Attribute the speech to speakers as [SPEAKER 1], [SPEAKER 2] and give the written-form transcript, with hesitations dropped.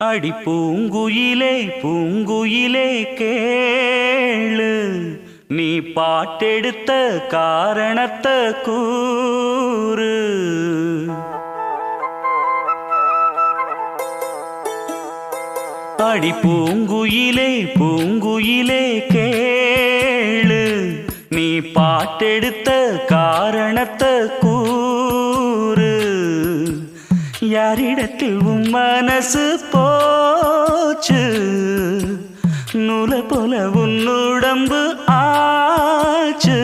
[SPEAKER 1] அடி பூங்குயிலே பூங்குயிலே கேளு, நீ பாட்டெடுத்த காரணத்தை கூறு. அடி பூங்குயிலே பூங்குயிலே கேளு, நீ பாட்டெடுத்த காரணத்தை கூறு. யாரிடத்தில் உன் மனசு போச்சு, நூலை போல உன் உடம்பு ஆச்சு.